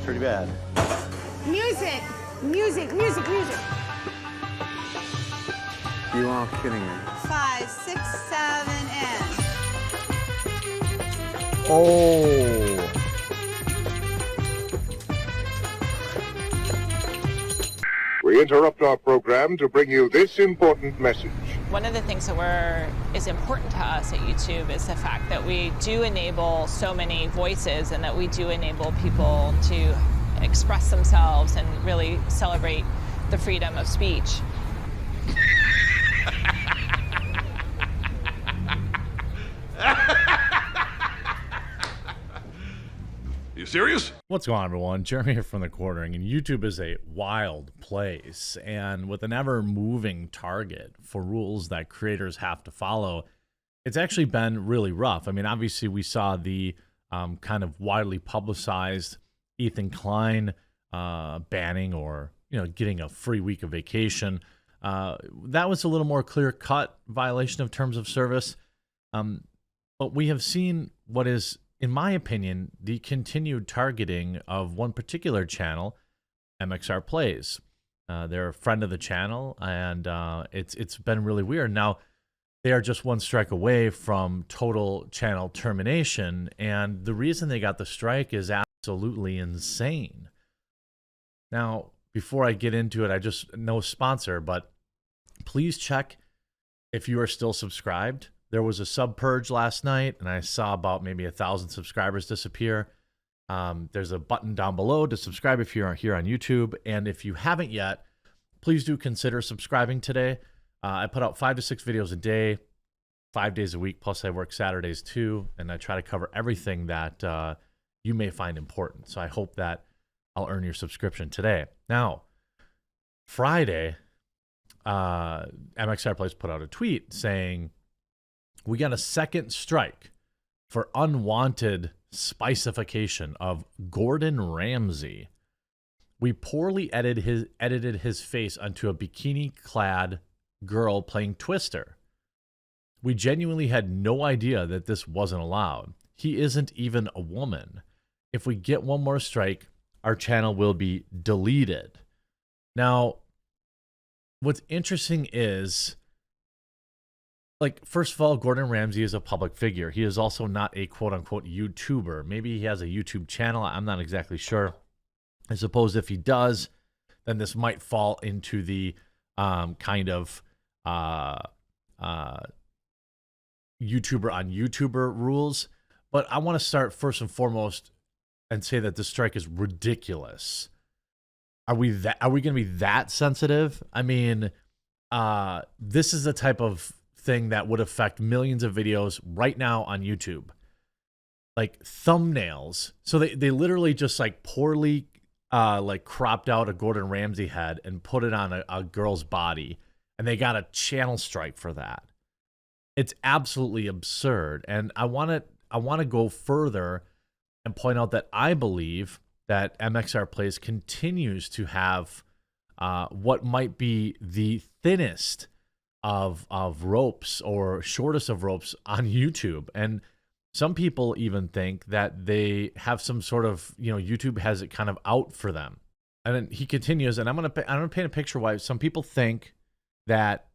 pretty bad. Music, music, music, music. You are kidding me. 5, 6, 7, and. Oh. We interrupt our program to bring you this important message. One of the things that is important to us at YouTube is the fact that we do enable so many voices and that we do enable people to express themselves and really celebrate the freedom of speech. You serious? What's going on, everyone? Jeremy here from The Quartering, and YouTube is a wild place, and with an ever-moving target for rules that creators have to follow, it's actually been really rough. I mean, obviously, we saw the kind of widely publicized Ethan Klein banning or, getting a free week of vacation. That was a little more clear-cut violation of terms of service, but we have seen what is, in my opinion, the continued targeting of one particular channel, MxR Plays. They're a friend of the channel, and it's been really weird. Now, they are just one strike away from total channel termination, and the reason they got the strike is absolutely insane. Now, before I get into it, no sponsor, but please check if you are still subscribed. There was a sub purge last night, and I saw about maybe 1,000 subscribers disappear. There's a button down below to subscribe if you're here on YouTube. And if you haven't yet, please do consider subscribing today. I put out 5 to 6 videos a day, 5 days a week, plus I work Saturdays too. And I try to cover everything that you may find important. So I hope that I'll earn your subscription today. Now, Friday, MxR Plays put out a tweet saying, we got a second strike for unwanted spicification of Gordon Ramsay. We poorly edited his face onto a bikini-clad girl playing Twister. We genuinely had no idea that this wasn't allowed. He isn't even a woman. If we get one more strike, our channel will be deleted. Now, what's interesting is, first of all, Gordon Ramsay is a public figure. He is also not a quote-unquote YouTuber. Maybe he has a YouTube channel. I'm not exactly sure. I suppose if he does, then this might fall into the kind of YouTuber on YouTuber rules. But I want to start first and foremost and say that this strike is ridiculous. Are we going to be that sensitive? I mean, this is the type of thing that would affect millions of videos right now on YouTube. Like thumbnails. So they literally just poorly cropped out a Gordon Ramsay head and put it on a girl's body, and they got a channel strike for that. It's absolutely absurd. And I want to go further and point out that I believe that MxR Plays continues to have what might be the thinnest of ropes or shortest of ropes on YouTube. And some people even think that they have some sort of, YouTube has it kind of out for them. And then he continues, and I'm going to paint a picture why some people think that,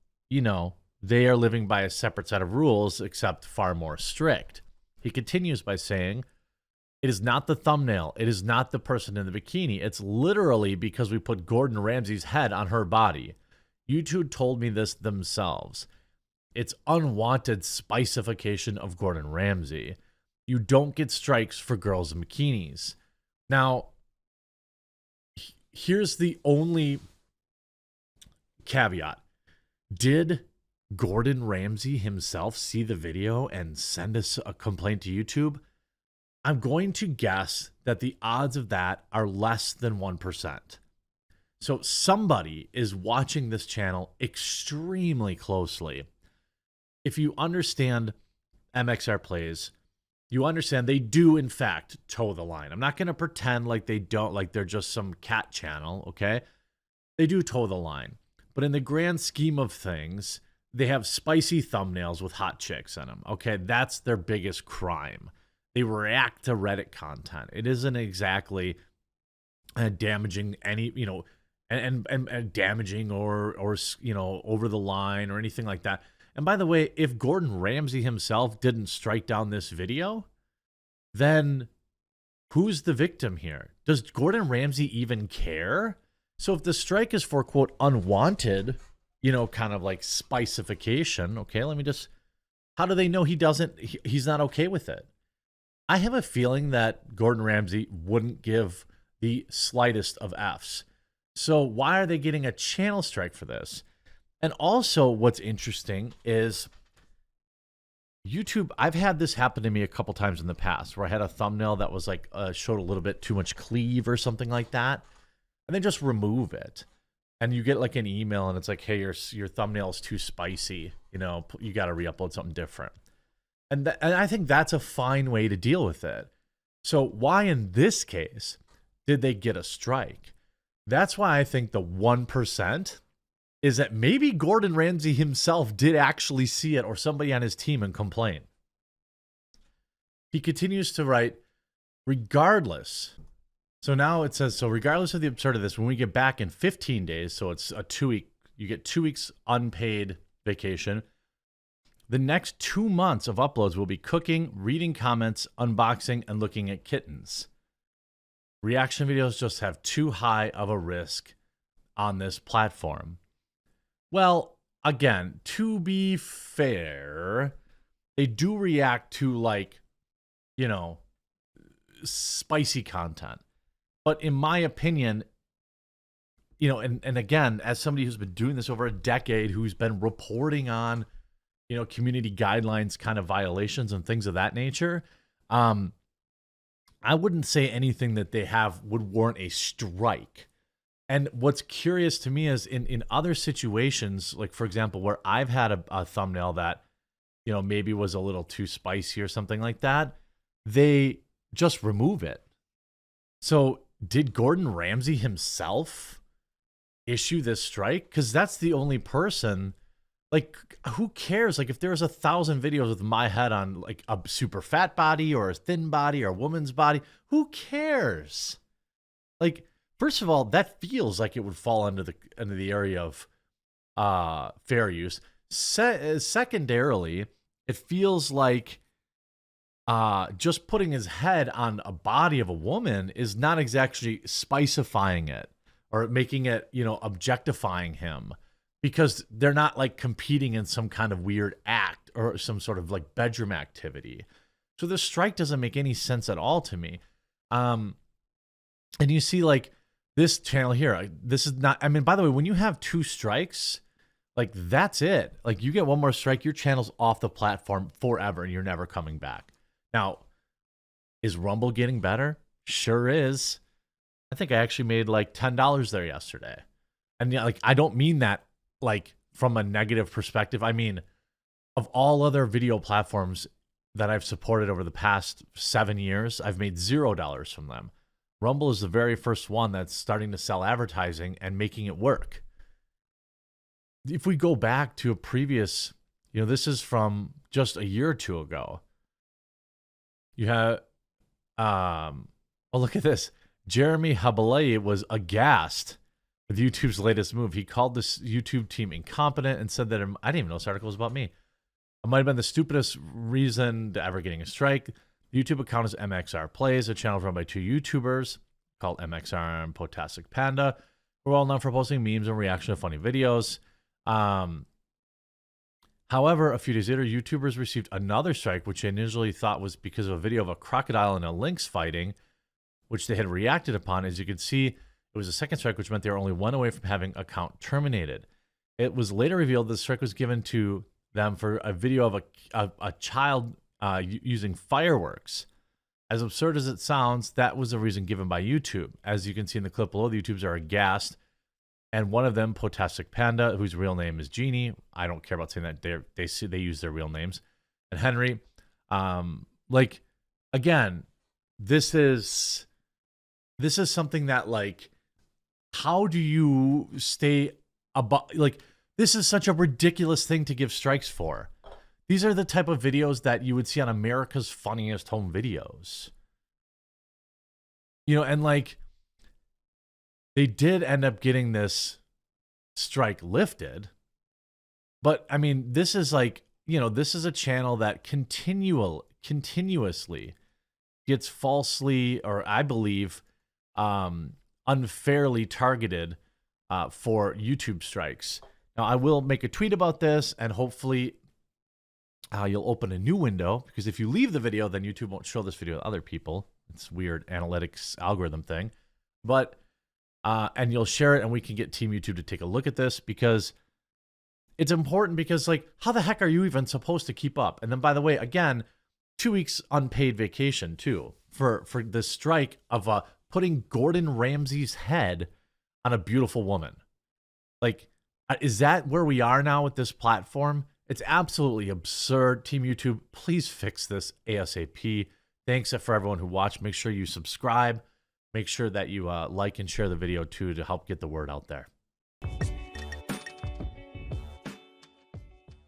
they are living by a separate set of rules, except far more strict. He continues by saying, it is not the thumbnail. It is not the person in the bikini. It's literally because we put Gordon Ramsay's head on her body. YouTube told me this themselves. It's unwanted spicification of Gordon Ramsay. You don't get strikes for girls in bikinis. Now, here's the only caveat. Did Gordon Ramsay himself see the video and send us a complaint to YouTube? I'm going to guess that the odds of that are less than 1%. So somebody is watching this channel extremely closely. If you understand MxR Plays, you understand they do, in fact, toe the line. I'm not going to pretend like they don't, like they're just some cat channel, okay? They do toe the line. But in the grand scheme of things, they have spicy thumbnails with hot chicks in them, okay? That's their biggest crime. They react to Reddit content. It isn't exactly damaging any, and damaging or over the line or anything like that. And by the way, if Gordon Ramsay himself didn't strike down this video, then who's the victim here? Does Gordon Ramsay even care? So if the strike is for, quote, unwanted, kind of like spicification, okay, how do they know he's not okay with it? I have a feeling that Gordon Ramsay wouldn't give the slightest of Fs. So why are they getting a channel strike for this? And also what's interesting is YouTube, I've had this happen to me a couple times in the past where I had a thumbnail that was like showed a little bit too much cleave or something like that, and they just remove it. And you get like an email and it's like, hey, your thumbnail is too spicy. You got to re-upload something different. And I think that's a fine way to deal with it. So why in this case did they get a strike? That's why I think the 1% is that maybe Gordon Ramsay himself did actually see it or somebody on his team and complain. He continues to write, regardless. So now it says, so regardless of the absurdity of this, when we get back in 15 days, so it's a 2-week, you get 2 weeks unpaid vacation. The next 2 months of uploads will be cooking, reading comments, unboxing, and looking at kittens. Reaction videos just have too high of a risk on this platform. Well, again, to be fair, they do react to spicy content. But in my opinion, and again, as somebody who's been doing this over a decade, who's been reporting on, community guidelines kind of violations and things of that nature, I wouldn't say anything that they have would warrant a strike. And what's curious to me is in other situations, like for example, where I've had a thumbnail that, maybe was a little too spicy or something like that, they just remove it. So did Gordon Ramsay himself issue this strike? Because that's the only person, who cares? If there's 1,000 videos with my head on a super fat body or a thin body or a woman's body, who cares? First of all, that feels like it would fall under the area of fair use. Secondarily, it feels like just putting his head on a body of a woman is not exactly spicifying it or making it, objectifying him, because they're not competing in some kind of weird act or some sort of bedroom activity. So the strike doesn't make any sense at all to me. And you see this channel here, this is not, by the way, when you have 2 strikes, that's it. You get one more strike, your channel's off the platform forever and you're never coming back. Now, is Rumble getting better? Sure is. I think I actually made $10 there yesterday. And I don't mean that from a negative perspective. I mean, of all other video platforms that I've supported over the past 7 years, I've made $0 from them. Rumble is the very first one that's starting to sell advertising and making it work. If we go back to a previous, this is from just a year or two ago. You have, look at this. Jeremy Habalei was aghast with YouTube's latest move. He called this YouTube team incompetent and said that, I didn't even know this article was about me. It might have been the stupidest reason to ever getting a strike. The YouTube account is MxR Plays, a channel run by 2 YouTubers called MxR and Potastic Panda. We're well known for posting memes and reaction to funny videos. However, a few days later, YouTubers received another strike, which they initially thought was because of a video of a crocodile and a lynx fighting, which they had reacted upon. As you can see, it was a second strike, which meant they were only one away from having account terminated. It was later revealed the strike was given to them for a video of a child using fireworks. As absurd as it sounds, that was the reason given by YouTube. As you can see in the clip below, the YouTubers are aghast. And one of them, Potastic Panda, whose real name is Jeannie. I don't care about saying that. They use their real names. And Henry. Again, this is something that, how do you stay above, this is such a ridiculous thing to give strikes for. These are the type of videos that you would see on America's Funniest Home Videos. And they did end up getting this strike lifted. But I mean, this is like, this is a channel that continuously gets falsely, or I believe, unfairly targeted for YouTube strikes. Now, I will make a tweet about this, and hopefully you'll open a new window, because if you leave the video, then YouTube won't show this video to other people. It's a weird analytics algorithm thing. But, and you'll share it, and we can get Team YouTube to take a look at this, because it's important, because, like, how the heck are you even supposed to keep up? And then, by the way, again, 2 weeks unpaid vacation, too, for the strike of putting Gordon Ramsay's head on a beautiful woman. Like, is that where we are now with this platform? It's absolutely absurd. Team YouTube, please fix this ASAP. Thanks for everyone who watched. Make sure you subscribe. Make sure that you like and share the video too, to help get the word out there.